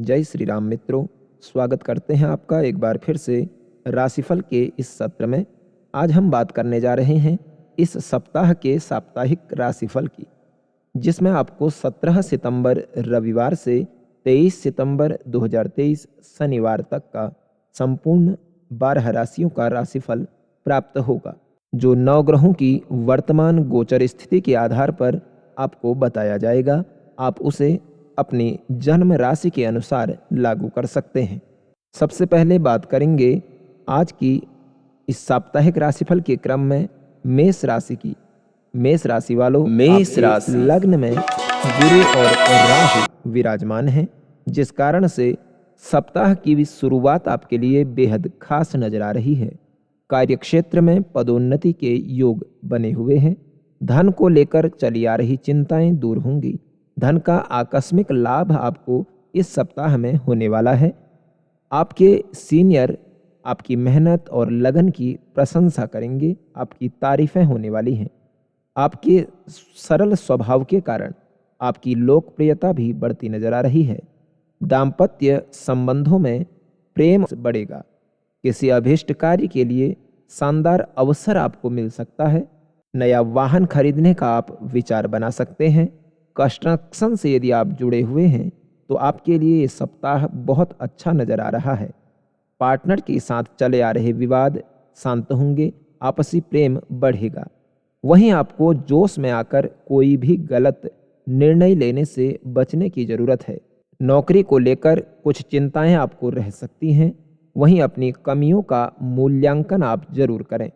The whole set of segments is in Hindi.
जय श्री राम मित्रों, स्वागत करते हैं आपका एक बार फिर से राशिफल के इस सत्र में। आज हम बात करने जा रहे हैं इस सप्ताह के साप्ताहिक राशिफल की, जिसमें आपको 17 सितंबर रविवार से 23 सितंबर 2023 शनिवार तक का संपूर्ण 12 राशियों का राशिफल प्राप्त होगा, जो 9 ग्रहों की वर्तमान गोचर स्थिति के आधार पर आपको बताया जाएगा। आप उसे अपनी जन्म राशि के अनुसार लागू कर सकते हैं। सबसे पहले बात करेंगे आज की इस साप्ताहिक राशिफल के क्रम में मेष राशि की। मेष राशि वालों, मेष आपके राशि। लग्न में गुरु और राहु विराजमान हैं, जिस कारण से सप्ताह की भी शुरुआत आपके लिए बेहद खास नजर आ रही है। कार्यक्षेत्र में पदोन्नति के योग बने हुए हैं। धन को लेकर चली आ रही चिंताएं दूर होंगी। धन का आकस्मिक लाभ आपको इस सप्ताह में होने वाला है। आपके सीनियर आपकी मेहनत और लगन की प्रशंसा करेंगे, आपकी तारीफें होने वाली हैं। आपके सरल स्वभाव के कारण आपकी लोकप्रियता भी बढ़ती नजर आ रही है। दाम्पत्य संबंधों में प्रेम बढ़ेगा। किसी अभीष्ट कार्य के लिए शानदार अवसर आपको मिल सकता है। नया वाहन खरीदने का आप विचार बना सकते हैं। कंस्ट्रक्शन से यदि आप जुड़े हुए हैं तो आपके लिए ये सप्ताह बहुत अच्छा नजर आ रहा है। पार्टनर के साथ चले आ रहे विवाद शांत होंगे, आपसी प्रेम बढ़ेगा। वहीं आपको जोश में आकर कोई भी गलत निर्णय लेने से बचने की जरूरत है। नौकरी को लेकर कुछ चिंताएं आपको रह सकती हैं। वहीं अपनी कमियों का मूल्यांकन आप जरूर करें।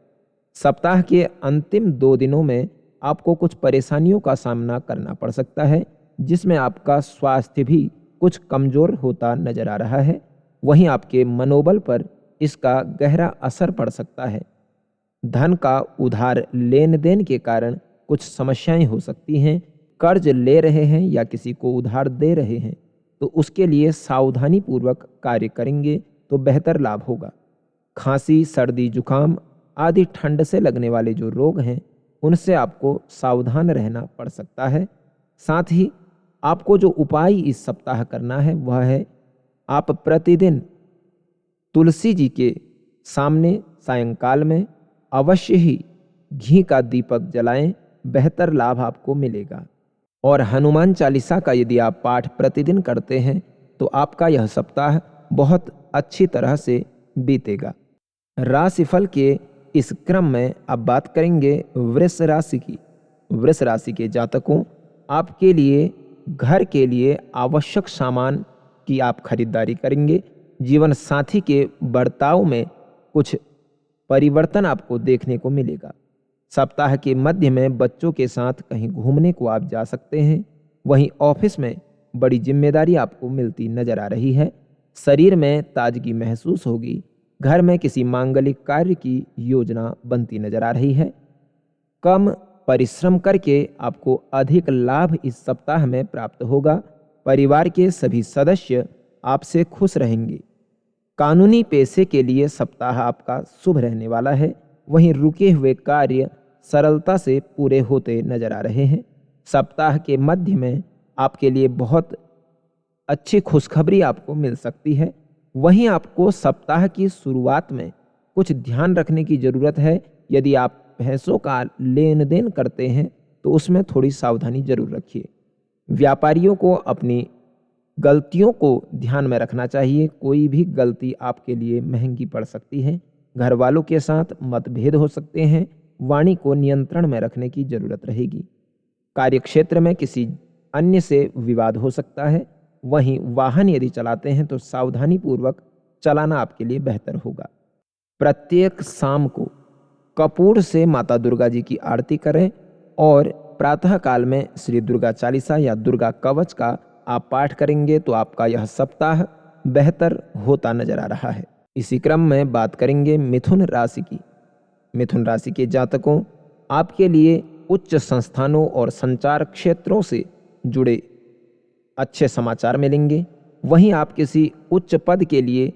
सप्ताह के अंतिम 2 दिनों में आपको कुछ परेशानियों का सामना करना पड़ सकता है, जिसमें आपका स्वास्थ्य भी कुछ कमजोर होता नजर आ रहा है। वहीं आपके मनोबल पर इसका गहरा असर पड़ सकता है। धन का उधार लेन देन के कारण कुछ समस्याएं हो सकती हैं। कर्ज ले रहे हैं या किसी को उधार दे रहे हैं तो उसके लिए सावधानी पूर्वक कार्य करेंगे तो बेहतर लाभ होगा। खांसी, सर्दी, जुकाम आदि ठंड से लगने वाले जो रोग हैं उनसे आपको सावधान रहना पड़ सकता है। साथ ही आपको जो उपाय इस सप्ताह करना है वह है, आप प्रतिदिन तुलसी जी के सामने सायंकाल में अवश्य ही घी का दीपक जलाएं, बेहतर लाभ आपको मिलेगा। और हनुमान चालीसा का यदि आप पाठ प्रतिदिन करते हैं तो आपका यह सप्ताह बहुत अच्छी तरह से बीतेगा। राशिफल के इस क्रम में अब बात करेंगे वृष राशि की। वृष राशि के जातकों, आपके लिए घर के लिए आवश्यक सामान की आप खरीदारी करेंगे। जीवन साथी के बर्ताव में कुछ परिवर्तन आपको देखने को मिलेगा। सप्ताह के मध्य में बच्चों के साथ कहीं घूमने को आप जा सकते हैं। वहीं ऑफिस में बड़ी जिम्मेदारी आपको मिलती नजर आ रही है। शरीर में ताजगी महसूस होगी। घर में किसी मांगलिक कार्य की योजना बनती नजर आ रही है। कम परिश्रम करके आपको अधिक लाभ इस सप्ताह में प्राप्त होगा। परिवार के सभी सदस्य आपसे खुश रहेंगे। कानूनी पेशे के लिए सप्ताह आपका शुभ रहने वाला है। वहीं रुके हुए कार्य सरलता से पूरे होते नजर आ रहे हैं। सप्ताह के मध्य में आपके लिए बहुत अच्छी खुशखबरी आपको मिल सकती है। वहीं आपको सप्ताह की शुरुआत में कुछ ध्यान रखने की जरूरत है। यदि आप पैसों का लेन देन करते हैं तो उसमें थोड़ी सावधानी जरूर रखिए। व्यापारियों को अपनी गलतियों को ध्यान में रखना चाहिए। कोई भी गलती आपके लिए महंगी पड़ सकती है। घर वालों के साथ मतभेद हो सकते हैं। वाणी को नियंत्रण में रखने की जरूरत रहेगी। कार्यक्षेत्र में किसी अन्य से विवाद हो सकता है। वहीं वाहन यदि चलाते हैं तो सावधानी पूर्वक चलाना आपके लिए बेहतर होगा। प्रत्येक शाम को कपूर से माता दुर्गा जी की आरती करें और प्रातः काल में श्री दुर्गा चालीसा या दुर्गा कवच का आप पाठ करेंगे तो आपका यह सप्ताह बेहतर होता नजर आ रहा है। इसी क्रम में बात करेंगे मिथुन राशि की। मिथुन राशि के जातकों, आपके लिए उच्च संस्थानों और संचार क्षेत्रों से जुड़े अच्छे समाचार मिलेंगे। वहीं आप किसी उच्च पद के लिए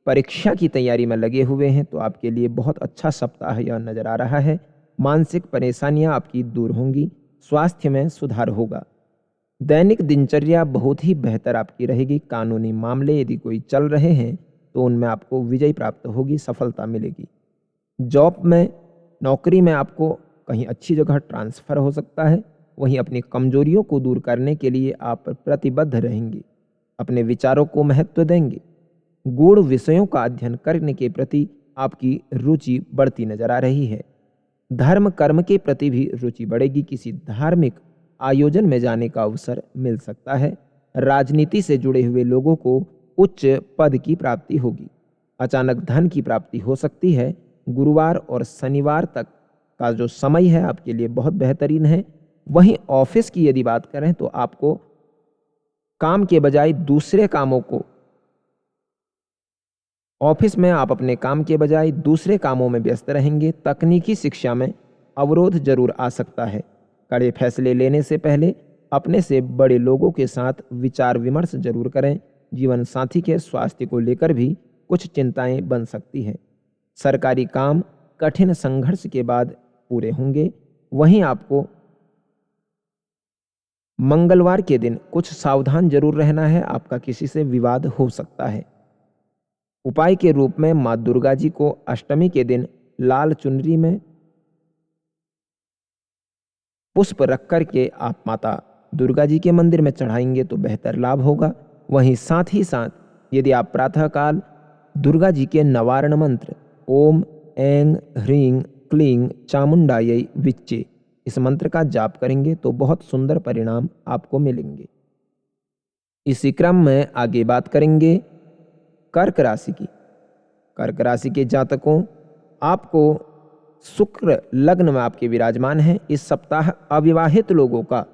परीक्षा की तैयारी में लगे हुए हैं तो आपके लिए बहुत अच्छा सप्ताह यह नजर आ रहा है। मानसिक परेशानियां आपकी दूर होंगी। स्वास्थ्य में सुधार होगा। दैनिक दिनचर्या बहुत ही बेहतर आपकी रहेगी। कानूनी मामले यदि कोई चल रहे हैं तो उनमें आपको विजय प्राप्त होगी, सफलता मिलेगी। जॉब में, नौकरी में आपको कहीं अच्छी जगह ट्रांसफ़र हो सकता है। वहीं अपनी कमजोरियों को दूर करने के लिए आप प्रतिबद्ध रहेंगे, अपने विचारों को महत्व देंगे। गूढ़ विषयों का अध्ययन करने के प्रति आपकी रुचि बढ़ती नजर आ रही है। धर्म कर्म के प्रति भी रुचि बढ़ेगी। किसी धार्मिक आयोजन में जाने का अवसर मिल सकता है। राजनीति से जुड़े हुए लोगों को उच्च पद की प्राप्ति होगी। अचानक धन की प्राप्ति हो सकती है। गुरुवार और शनिवार तक का जो समय है आपके लिए बहुत बेहतरीन है। वहीं ऑफिस की यदि बात करें तो आपको काम के बजाय दूसरे कामों को ऑफिस में आप अपने काम के बजाय दूसरे कामों में व्यस्त रहेंगे। तकनीकी शिक्षा में अवरोध जरूर आ सकता है। कड़े फैसले लेने से पहले अपने से बड़े लोगों के साथ विचार विमर्श जरूर करें। जीवन साथी के स्वास्थ्य को लेकर भी कुछ चिंताएं बन सकती हैं। सरकारी काम कठिन संघर्ष के बाद पूरे होंगे। वहीं आपको मंगलवार के दिन कुछ सावधान जरूर रहना है। आपका किसी से विवाद हो सकता है। उपाय के रूप में मां दुर्गा जी को अष्टमी के दिन लाल चुनरी में पुष्प रख कर के आप माता दुर्गा जी के मंदिर में चढ़ाएंगे तो बेहतर लाभ होगा। वहीं साथ ही साथ यदि आप प्रातःकाल दुर्गा जी के नवारण मंत्र ओम ऐं ह्रीं क्लीं चामुंडायै विच्चे इस मंत्र का जाप करेंगे तो बहुत सुंदर परिणाम आपको मिलेंगे। इसी क्रम में आगे बात करेंगे कर्क राशि की। कर्क राशि के जातकों, आपको शुक्र लग्न में आपके विराजमान हैं। इस सप्ताह अविवाहित लोगों का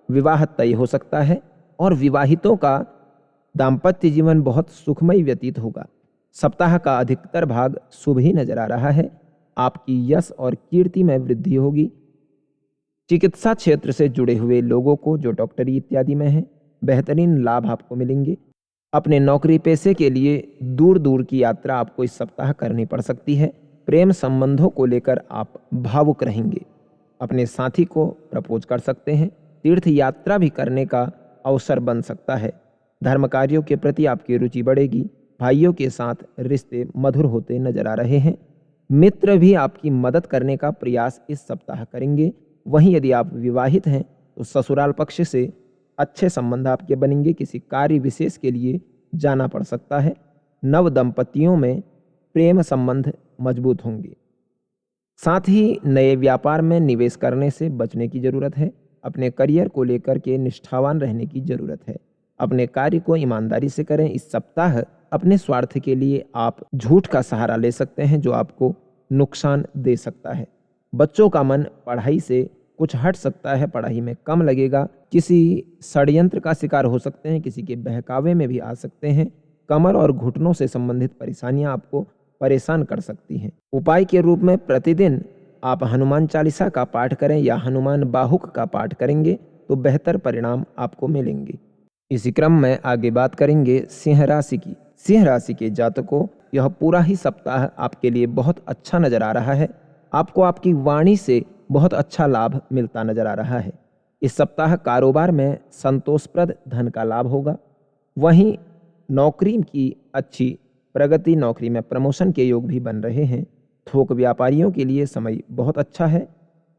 विवाह तय हो सकता है और विवाहितों का दाम्पत्य जीवन बहुत सुखमय व्यतीत होगा। सप्ताह का अधिकतर भाग शुभ ही नजर आ रहा है। आपकी यश और कीर्ति में वृद्धि होगी। चिकित्सा क्षेत्र से जुड़े हुए लोगों को जो डॉक्टरी इत्यादि में हैं, बेहतरीन लाभ आपको मिलेंगे। अपने नौकरी पेशे के लिए दूर दूर की यात्रा आपको इस सप्ताह करनी पड़ सकती है। प्रेम संबंधों को लेकर आप भावुक रहेंगे। अपने साथी को प्रपोज कर सकते हैं। तीर्थ यात्रा भी करने का अवसर बन सकता है। धर्म कार्यों के प्रति आपकी रुचि बढ़ेगी। भाइयों के साथ रिश्ते मधुर होते नजर आ रहे हैं। मित्र भी आपकी मदद करने का प्रयास इस सप्ताह करेंगे। वहीं यदि आप विवाहित हैं तो ससुराल पक्ष से अच्छे संबंध आपके बनेंगे। किसी कार्य विशेष के लिए जाना पड़ सकता है। नव दंपतियों में प्रेम संबंध मजबूत होंगे। साथ ही नए व्यापार में निवेश करने से बचने की जरूरत है। अपने करियर को लेकर के निष्ठावान रहने की जरूरत है। अपने कार्य को ईमानदारी से करें। इस सप्ताह अपने स्वार्थ के लिए आप झूठ का सहारा ले सकते हैं जो आपको नुकसान दे सकता है। बच्चों का मन पढ़ाई से कुछ हट सकता है, पढ़ाई में कम लगेगा। किसी षड्यंत्र का शिकार हो सकते हैं, किसी के बहकावे में भी आ सकते हैं। कमर और घुटनों से संबंधित परेशानियां आपको परेशान कर सकती हैं। उपाय के रूप में प्रतिदिन आप हनुमान चालीसा का पाठ करें या हनुमान बाहुक का पाठ करेंगे तो बेहतर परिणाम आपको मिलेंगे। इसी क्रम में आगे बात करेंगे सिंह राशि की। सिंह राशि के जातकों, यह पूरा ही सप्ताह आपके लिए बहुत अच्छा नजर आ रहा है। आपको आपकी वाणी से बहुत अच्छा लाभ मिलता नजर आ रहा है। इस सप्ताह कारोबार में संतोषप्रद धन का लाभ होगा। वहीं नौकरी की अच्छी प्रगति, नौकरी में प्रमोशन के योग भी बन रहे हैं। थोक व्यापारियों के लिए समय बहुत अच्छा है।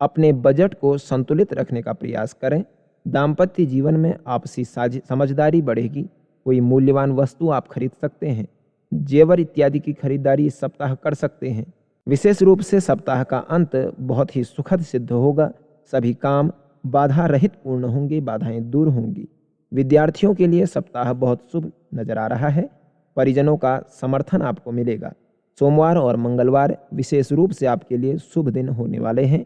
अपने बजट को संतुलित रखने का प्रयास करें। दाम्पत्य जीवन में आपसी समझदारी बढ़ेगी। कोई मूल्यवान वस्तु आप खरीद सकते हैं। जेवर इत्यादि की खरीदारी इस सप्ताह कर सकते हैं। विशेष रूप से सप्ताह का अंत बहुत ही सुखद सिद्ध होगा। सभी काम बाधा रहित पूर्ण होंगे, बाधाएं दूर होंगी। विद्यार्थियों के लिए सप्ताह बहुत शुभ नजर आ रहा है। परिजनों का समर्थन आपको मिलेगा। सोमवार और मंगलवार विशेष रूप से आपके लिए शुभ दिन होने वाले हैं।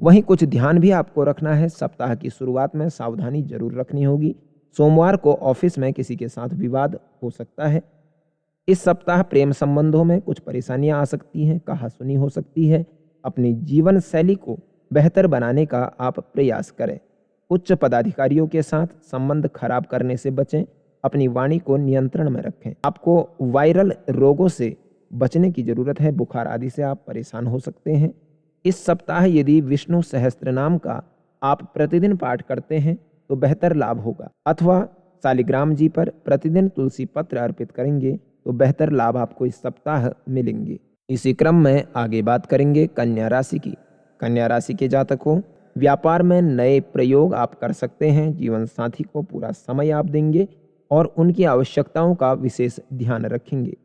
वहीं कुछ ध्यान भी आपको रखना है। सप्ताह की शुरुआत में सावधानी जरूर रखनी होगी। सोमवार को ऑफिस में किसी के साथ विवाद हो सकता है। इस सप्ताह प्रेम संबंधों में कुछ परेशानियां आ सकती हैं, कहासुनी हो सकती है। अपनी जीवन शैली को बेहतर बनाने का आप प्रयास करें। उच्च पदाधिकारियों के साथ संबंध खराब करने से बचें। अपनी वाणी को नियंत्रण में रखें। आपको वायरल रोगों से बचने की जरूरत है। बुखार आदि से आप परेशान हो सकते हैं। इस सप्ताह यदि विष्णु सहस्त्र नाम का आप प्रतिदिन पाठ करते हैं तो बेहतर लाभ होगा। अथवा शालिग्राम जी पर प्रतिदिन तुलसी पत्र अर्पित करेंगे तो बेहतर लाभ आपको इस सप्ताह मिलेंगे। इसी क्रम में आगे बात करेंगे कन्या राशि की। कन्या राशि के जातकों, व्यापार में नए प्रयोग आप कर सकते हैं। जीवन साथी को पूरा समय आप देंगे और उनकी आवश्यकताओं का विशेष ध्यान रखेंगे।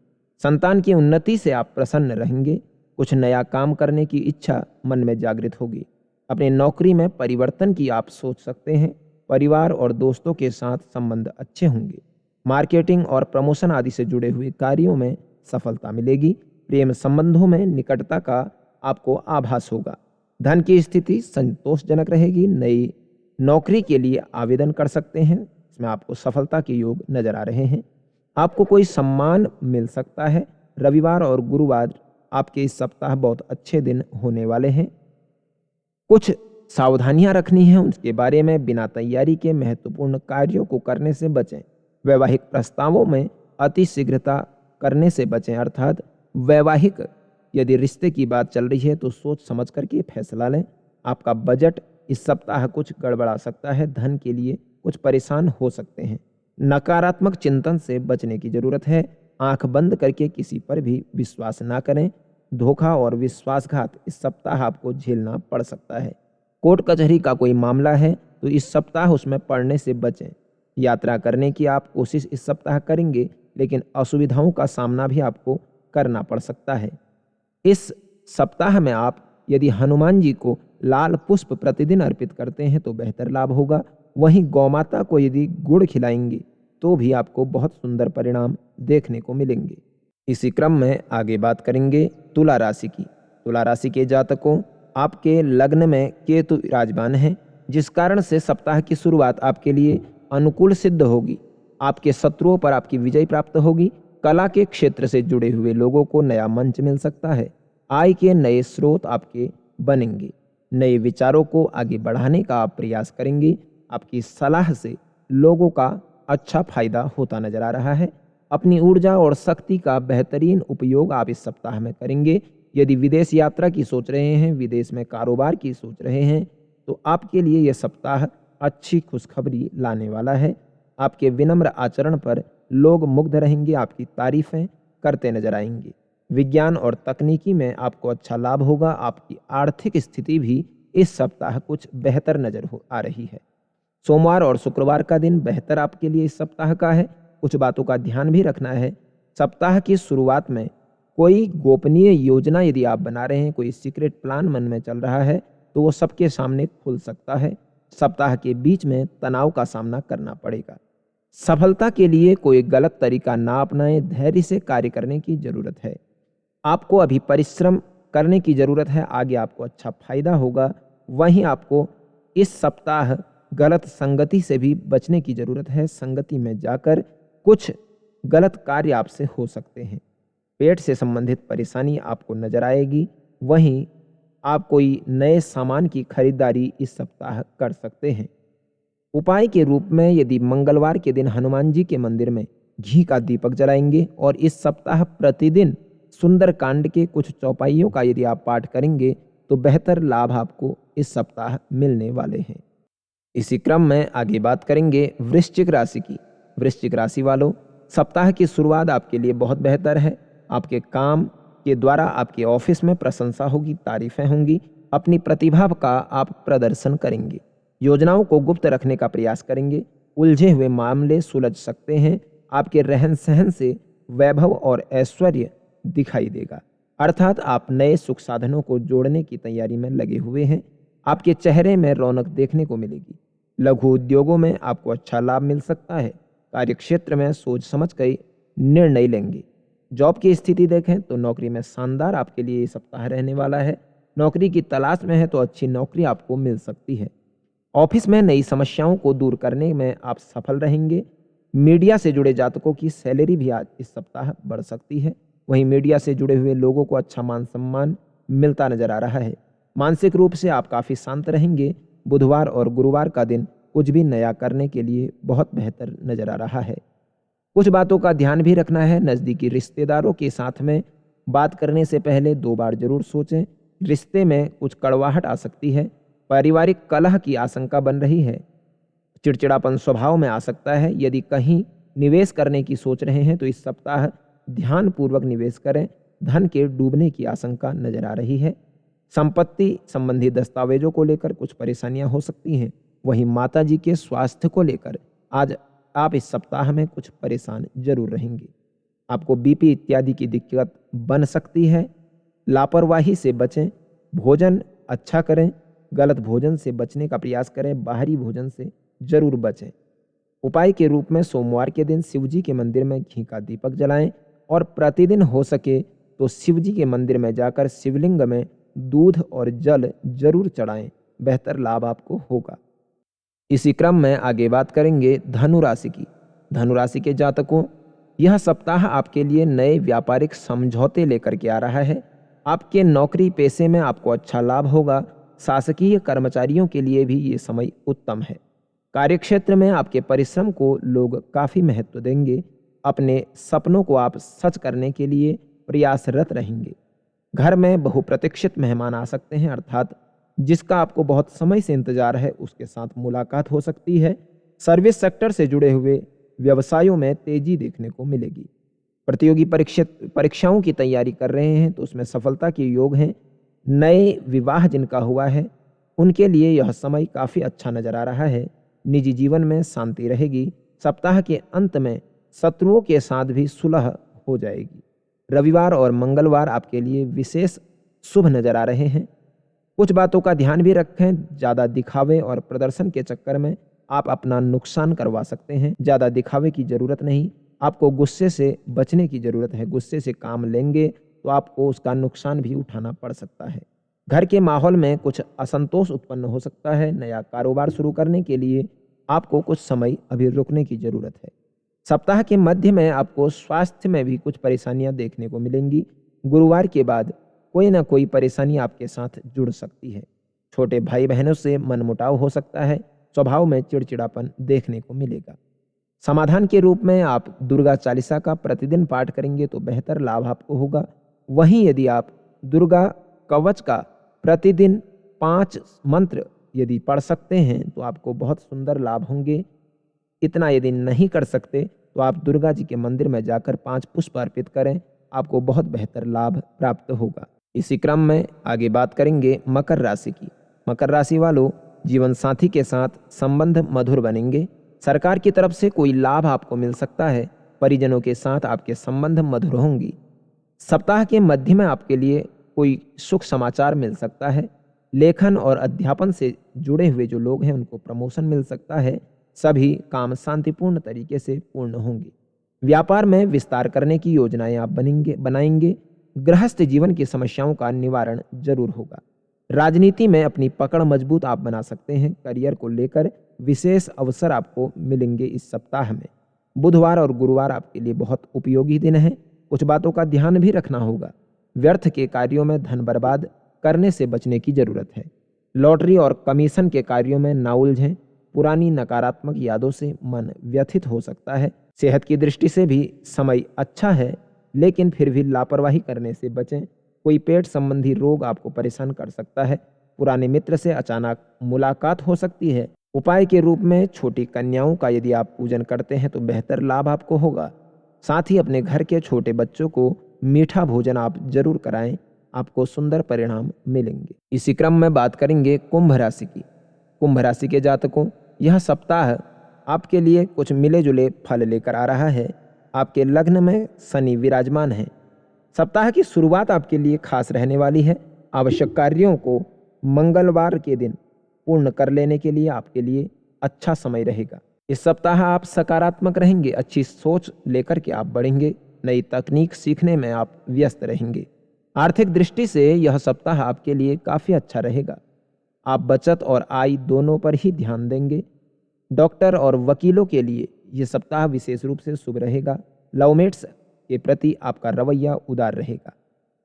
संतान की उन्नति से आप प्रसन्न रहेंगे। कुछ नया काम करने की इच्छा मन में जागृत होगी। अपनी नौकरी में परिवर्तन की आप सोच सकते हैं। परिवार और दोस्तों के साथ संबंध अच्छे होंगे। मार्केटिंग और प्रमोशन आदि से जुड़े हुए कार्यों में सफलता मिलेगी। प्रेम संबंधों में निकटता का आपको आभास होगा। धन की स्थिति संतोषजनक रहेगी। नई नौकरी के लिए आवेदन कर सकते हैं। इसमें आपको सफलता के योग नजर आ रहे हैं। आपको कोई सम्मान मिल सकता है। रविवार और गुरुवार आपके इस सप्ताह बहुत अच्छे दिन होने वाले हैं। कुछ सावधानियां रखनी है, उसके बारे में बिना तैयारी के महत्वपूर्ण कार्यों को करने से बचें। वैवाहिक प्रस्तावों में अति शीघ्रता करने से बचें, अर्थात वैवाहिक यदि रिश्ते की बात चल रही है तो सोच समझ करके फैसला लें। आपका बजट इस सप्ताह कुछ गड़बड़ा सकता है। धन के लिए कुछ परेशान हो सकते हैं। नकारात्मक चिंतन से बचने की जरूरत है। आंख बंद करके किसी पर भी विश्वास ना करें। धोखा और विश्वासघात इस सप्ताह आपको झेलना पड़ सकता है। कोर्ट कचहरी का कोई मामला है तो इस सप्ताह उसमें पड़ने से बचें। यात्रा करने की आप कोशिश इस सप्ताह करेंगे, लेकिन असुविधाओं का सामना भी आपको करना पड़ सकता है। इस सप्ताह में आप यदि हनुमान जी को लाल पुष्प प्रतिदिन अर्पित करते हैं तो बेहतर लाभ होगा। वहीं गौमाता को यदि गुड़ खिलाएंगे तो भी आपको बहुत सुंदर परिणाम देखने को मिलेंगे। इसी क्रम में आगे बात करेंगे तुला राशि की। तुला राशि के जातकों, आपके लग्न में केतु विराजमान है, जिस कारण से सप्ताह की शुरुआत आपके लिए अनुकूल सिद्ध होगी। आपके शत्रुओं पर आपकी विजय प्राप्त होगी। कला के क्षेत्र से जुड़े हुए लोगों को नया मंच मिल सकता है। आय के नए स्रोत आपके बनेंगे। नए विचारों को आगे बढ़ाने का आप प्रयास करेंगे। आपकी सलाह से लोगों का अच्छा फायदा होता नजर आ रहा है। अपनी ऊर्जा और शक्ति का बेहतरीन उपयोग आप इस सप्ताह में करेंगे। यदि विदेश यात्रा की सोच रहे हैं, विदेश में कारोबार की सोच रहे हैं, तो आपके लिए यह सप्ताह अच्छी खुशखबरी लाने वाला है। आपके विनम्र आचरण पर लोग मुग्ध रहेंगे। आपकी तारीफें करते नजर आएंगे। विज्ञान और तकनीकी में आपको अच्छा लाभ होगा। आपकी आर्थिक स्थिति भी इस सप्ताह कुछ बेहतर नजर आ रही है। सोमवार और शुक्रवार का दिन बेहतर आपके लिए इस सप्ताह का है। कुछ बातों का ध्यान भी रखना है। सप्ताह की शुरुआत में कोई गोपनीय योजना यदि आप बना रहे हैं, कोई सीक्रेट प्लान मन में चल रहा है, तो वो सबके सामने खुल सकता है। सप्ताह के बीच में तनाव का सामना करना पड़ेगा। सफलता के लिए कोई गलत तरीका ना अपनाएं। धैर्य से कार्य करने की जरूरत है। आपको अभी परिश्रम करने की जरूरत है। आगे आपको अच्छा फायदा होगा। वहीं आपको इस सप्ताह गलत संगति से भी बचने की जरूरत है। संगति में जाकर कुछ गलत कार्य आपसे हो सकते हैं। पेट से संबंधित परेशानी आपको नजर आएगी। वहीं आप कोई नए सामान की खरीदारी इस सप्ताह कर सकते हैं। उपाय के रूप में यदि मंगलवार के दिन हनुमान जी के मंदिर में घी का दीपक जलाएंगे और इस सप्ताह प्रतिदिन सुंदर कांड के कुछ चौपाइयों का यदि आप पाठ करेंगे तो बेहतर लाभ आपको इस सप्ताह मिलने वाले हैं। इसी क्रम में आगे बात करेंगे वृश्चिक राशि की। वृश्चिक राशि वालों, सप्ताह की शुरुआत आपके लिए बहुत बेहतर है। आपके काम के द्वारा आपके ऑफिस में प्रशंसा होगी, तारीफें होंगी। अपनी प्रतिभा का आप प्रदर्शन करेंगे। योजनाओं को गुप्त रखने का प्रयास करेंगे। उलझे हुए मामले सुलझ सकते हैं। आपके रहन सहन से वैभव और ऐश्वर्य दिखाई देगा, अर्थात आप नए सुख साधनों को जोड़ने की तैयारी में लगे हुए हैं। आपके चेहरे में रौनक देखने को मिलेगी। लघु उद्योगों में आपको अच्छा लाभ मिल सकता है। कार्यक्षेत्र में सोच समझ कर निर्णय लेंगे। जॉब की स्थिति देखें तो नौकरी में शानदार आपके लिए ये सप्ताह रहने वाला है। नौकरी की तलाश में है तो अच्छी नौकरी आपको मिल सकती है। ऑफिस में नई समस्याओं को दूर करने में आप सफल रहेंगे। मीडिया से जुड़े जातकों की सैलरी भी आज इस सप्ताह बढ़ सकती है। वहीं मीडिया से जुड़े हुए लोगों को अच्छा मान सम्मान मिलता नजर आ रहा है। मानसिक रूप से आप काफ़ी शांत रहेंगे। बुधवार और गुरुवार का दिन कुछ भी नया करने के लिए बहुत बेहतर नजर आ रहा है। कुछ बातों का ध्यान भी रखना है। नज़दीकी रिश्तेदारों के साथ में बात करने से पहले 2 बार जरूर सोचें। रिश्ते में कुछ कड़वाहट आ सकती है। पारिवारिक कलह की आशंका बन रही है। चिड़चिड़ापन स्वभाव में आ सकता है। यदि कहीं निवेश करने की सोच रहे हैं तो इस सप्ताह ध्यानपूर्वक निवेश करें। धन के डूबने की आशंका नजर आ रही है। संपत्ति संबंधी दस्तावेजों को लेकर कुछ परेशानियां हो सकती हैं। वहीं माता जी के स्वास्थ्य को लेकर आज आप इस सप्ताह में कुछ परेशान जरूर रहेंगे। आपको बीपी इत्यादि की दिक्कत बन सकती है। लापरवाही से बचें। भोजन अच्छा करें। गलत भोजन से बचने का प्रयास करें। बाहरी भोजन से जरूर बचें। उपाय के रूप में सोमवार के दिन शिव जी के मंदिर में घी का दीपक जलाएं और प्रतिदिन हो सके तो शिव जी के मंदिर में जाकर शिवलिंग में दूध और जल जरूर चढ़ाएं। बेहतर लाभ आपको होगा। इसी क्रम में आगे बात करेंगे धनु राशि की। धनु राशि के जातकों, यह सप्ताह आपके लिए नए व्यापारिक समझौते लेकर के आ रहा है। आपके नौकरी पेशे में आपको अच्छा लाभ होगा। शासकीय कर्मचारियों के लिए भी ये समय उत्तम है। कार्यक्षेत्र में आपके परिश्रम को लोग काफ़ी महत्व देंगे। अपने सपनों को आप सच करने के लिए प्रयासरत रहेंगे। घर में बहुप्रतीक्षित मेहमान आ सकते हैं, अर्थात जिसका आपको बहुत समय से इंतजार है उसके साथ मुलाकात हो सकती है। सर्विस सेक्टर से जुड़े हुए व्यवसायों में तेजी देखने को मिलेगी। प्रतियोगी परीक्षाओं की तैयारी कर रहे हैं तो उसमें सफलता के योग हैं। नए विवाह जिनका हुआ है उनके लिए यह समय काफ़ी अच्छा नजर आ रहा है। निजी जीवन में शांति रहेगी। सप्ताह के अंत में शत्रुओं के साथ भी सुलह हो जाएगी। रविवार और मंगलवार आपके लिए विशेष शुभ नजर आ रहे हैं। कुछ बातों का ध्यान भी रखें। ज़्यादा दिखावे और प्रदर्शन के चक्कर में आप अपना नुकसान करवा सकते हैं। ज़्यादा दिखावे की ज़रूरत नहीं। आपको गुस्से से बचने की ज़रूरत है। गुस्से से काम लेंगे तो आपको उसका नुकसान भी उठाना पड़ सकता है। घर के माहौल में कुछ असंतोष उत्पन्न हो सकता है। नया कारोबार शुरू करने के लिए आपको कुछ समय अभी रुकने की ज़रूरत है। सप्ताह के मध्य में आपको स्वास्थ्य में भी कुछ परेशानियां देखने को मिलेंगी। गुरुवार के बाद कोई ना कोई परेशानी आपके साथ जुड़ सकती है। छोटे भाई बहनों से मनमुटाव हो सकता है। स्वभाव में चिड़चिड़ापन देखने को मिलेगा। समाधान के रूप में आप दुर्गा चालीसा का प्रतिदिन पाठ करेंगे तो बेहतर लाभ आपको होगा। वहीं यदि आप दुर्गा कवच का प्रतिदिन 5 मंत्र यदि पढ़ सकते हैं तो आपको बहुत सुंदर लाभ होंगे। इतना यदि नहीं कर सकते तो आप दुर्गा जी के मंदिर में जाकर 5 पुष्प अर्पित करें। आपको बहुत बेहतर लाभ प्राप्त होगा। इसी क्रम में आगे बात करेंगे मकर राशि की। मकर राशि वालों, जीवन साथी के साथ संबंध मधुर बनेंगे। सरकार की तरफ से कोई लाभ आपको मिल सकता है। परिजनों के साथ आपके संबंध मधुर होंगी। सप्ताह के मध्य में आपके लिए कोई सुख समाचार मिल सकता है। लेखन और अध्यापन से जुड़े हुए जो लोग हैं उनको प्रमोशन मिल सकता है। सभी काम शांतिपूर्ण तरीके से पूर्ण होंगे। व्यापार में विस्तार करने की योजनाएं आप बनाएंगे। गृहस्थ जीवन की समस्याओं का निवारण जरूर होगा। राजनीति में अपनी पकड़ मजबूत आप बना सकते हैं। करियर को लेकर विशेष अवसर आपको मिलेंगे इस सप्ताह में। बुधवार और गुरुवार आपके लिए बहुत उपयोगी दिन है। कुछ बातों का ध्यान भी रखना होगा। व्यर्थ के कार्यों में धन बर्बाद करने से बचने की जरूरत है। लॉटरी और कमीशन के कार्यों में ना उलझें। पुरानी नकारात्मक यादों से मन व्यथित हो सकता है। सेहत की दृष्टि से भी समय अच्छा है, लेकिन फिर भी लापरवाही करने से बचें। कोई पेट संबंधी रोग आपको परेशान कर सकता है। पुराने मित्र से अचानक मुलाकात हो सकती है। उपाय के रूप में छोटी कन्याओं का यदि आप पूजन करते हैं तो बेहतर लाभ आपको होगा। साथ ही अपने घर के छोटे बच्चों को मीठा भोजन आप जरूर कराएं। आपको सुंदर परिणाम मिलेंगे। इसी क्रम में बात करेंगे कुंभ राशि की। कुंभ राशि के जातकों, यह सप्ताह आपके लिए कुछ मिले जुले फल लेकर आ रहा है। आपके लग्न में शनि विराजमान है। सप्ताह की शुरुआत आपके लिए खास रहने वाली है। आवश्यक कार्यों को मंगलवार के दिन पूर्ण कर लेने के लिए आपके लिए अच्छा समय रहेगा। इस सप्ताह आप सकारात्मक रहेंगे। अच्छी सोच लेकर के आप बढ़ेंगे। नई तकनीक सीखने में आप व्यस्त रहेंगे। आर्थिक दृष्टि से यह सप्ताह आपके लिए काफ़ी अच्छा रहेगा। आप बचत और आय दोनों पर ही ध्यान देंगे। डॉक्टर और वकीलों के लिए यह सप्ताह विशेष रूप से शुभ रहेगा। लवमेट्स के प्रति आपका रवैया उदार रहेगा।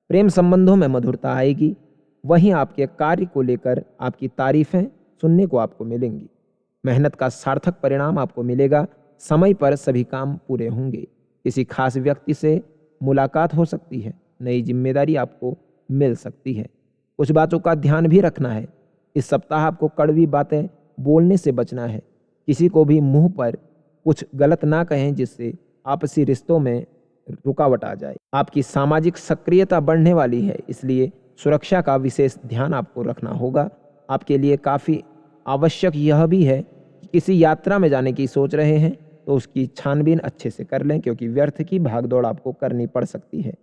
प्रेम संबंधों में मधुरता आएगी। वहीं आपके कार्य को लेकर आपकी तारीफें सुनने को आपको मिलेंगी। मेहनत का सार्थक परिणाम आपको मिलेगा। समय पर सभी काम पूरे होंगे। किसी खास व्यक्ति से मुलाकात हो सकती है। नई जिम्मेदारी आपको मिल सकती है। कुछ बातों का ध्यान भी रखना है। इस सप्ताह आपको कड़वी बातें बोलने से बचना है। किसी को भी मुंह पर कुछ गलत ना कहें जिससे आपसी रिश्तों में रुकावट आ जाए। आपकी सामाजिक सक्रियता बढ़ने वाली है, इसलिए सुरक्षा का विशेष ध्यान आपको रखना होगा। आपके लिए काफ़ी आवश्यक यह भी है कि किसी यात्रा में जाने की सोच रहे हैं तो उसकी छानबीन अच्छे से कर लें, क्योंकि व्यर्थ की भागदौड़ आपको करनी पड़ सकती है।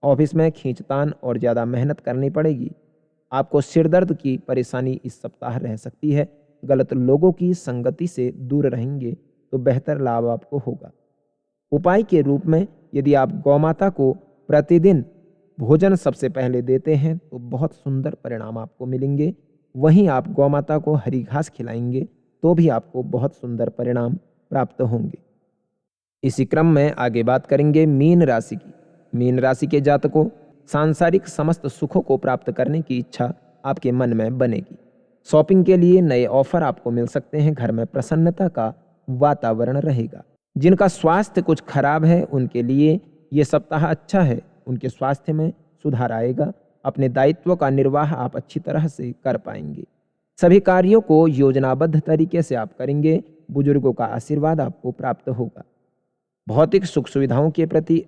ऑफिस में खींचतान और ज़्यादा मेहनत करनी पड़ेगी। आपको सिरदर्द की परेशानी इस सप्ताह रह सकती है। गलत लोगों की संगति से दूर रहेंगे तो बेहतर लाभ आपको होगा। उपाय के रूप में यदि आप गौमाता को प्रतिदिन भोजन सबसे पहले देते हैं तो बहुत सुंदर परिणाम आपको मिलेंगे। वहीं आप गौमाता को हरी घास खिलाएंगे तो भी आपको बहुत सुंदर परिणाम प्राप्त होंगे। इसी क्रम में आगे बात करेंगे मीन राशि की। मीन राशि के जातकों, सांसारिक समस्त सुखों को प्राप्त करने की इच्छा आपके मन में बनेगी। शॉपिंग के लिए नए ऑफर आपको मिल सकते हैं। घर में प्रसन्नता का वातावरण रहेगा। जिनका स्वास्थ्य कुछ खराब है उनके लिए ये सप्ताह अच्छा है। उनके स्वास्थ्य में सुधार आएगा। अपने दायित्व का निर्वाह आप अच्छी तरह से कर पाएंगे। सभी कार्यों को योजनाबद्ध तरीके से आप करेंगे। बुजुर्गों का आशीर्वाद आपको प्राप्त होगा। भौतिक सुख सुविधाओं के प्रति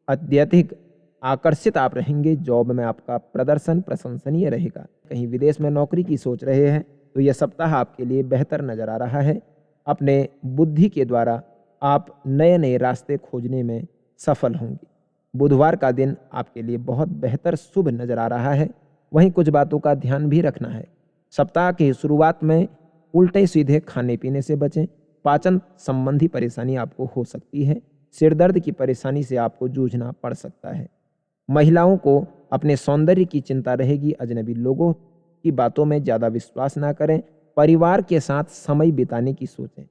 अत्यधिक आकर्षित आप रहेंगे। जॉब में आपका प्रदर्शन प्रशंसनीय रहेगा। कहीं विदेश में नौकरी की सोच रहे हैं तो यह सप्ताह आपके लिए बेहतर नजर आ रहा है। अपने बुद्धि के द्वारा आप नए नए रास्ते खोजने में सफल होंगे। बुधवार का दिन आपके लिए बहुत बेहतर शुभ नजर आ रहा है। वहीं कुछ बातों का ध्यान भी रखना है। सप्ताह की शुरुआत में उल्टे सीधे खाने पीने से बचें। पाचन संबंधी परेशानी आपको हो सकती है। सिरदर्द की परेशानी से आपको जूझना पड़ सकता है। महिलाओं को अपने सौंदर्य की चिंता रहेगी। अजनबी लोगों की बातों में ज़्यादा विश्वास ना करें। परिवार के साथ समय बिताने की सोचें।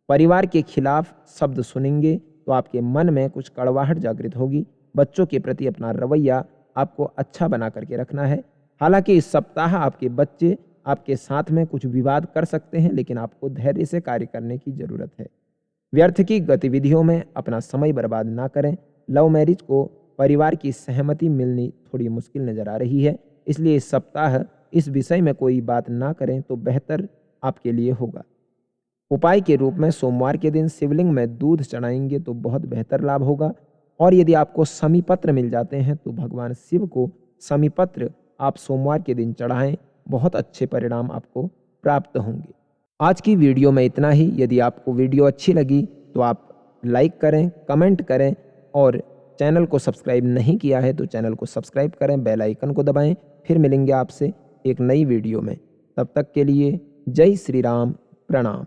परिवार के खिलाफ शब्द सुनेंगे तो आपके मन में कुछ कड़वाहट जागृत होगी। बच्चों के प्रति अपना रवैया आपको अच्छा बना करके रखना है। हालांकि इस सप्ताह आपके बच्चे आपके साथ में कुछ विवाद कर सकते हैं, लेकिन आपको धैर्य से कार्य करने की जरूरत है। व्यर्थ की गतिविधियों में अपना समय बर्बाद ना करें। लव मैरिज को परिवार की सहमति मिलनी थोड़ी मुश्किल नजर आ रही है, इसलिए इस सप्ताह इस विषय में कोई बात ना करें तो बेहतर आपके लिए होगा। उपाय के रूप में सोमवार के दिन शिवलिंग में दूध चढ़ाएंगे तो बहुत बेहतर लाभ होगा। और यदि आपको शमीपत्र मिल जाते हैं तो भगवान शिव को शमीपत्र आप सोमवार के दिन चढ़ाएं। बहुत अच्छे परिणाम आपको प्राप्त होंगे। आज की वीडियो में इतना ही। यदि आपको वीडियो अच्छी लगी तो आप लाइक करें, कमेंट करें और चैनल को सब्सक्राइब नहीं किया है तो चैनल को सब्सक्राइब करें, बेल आइकन को दबाएं। फिर मिलेंगे आपसे एक नई वीडियो में। तब तक के लिए जय श्री राम, प्रणाम।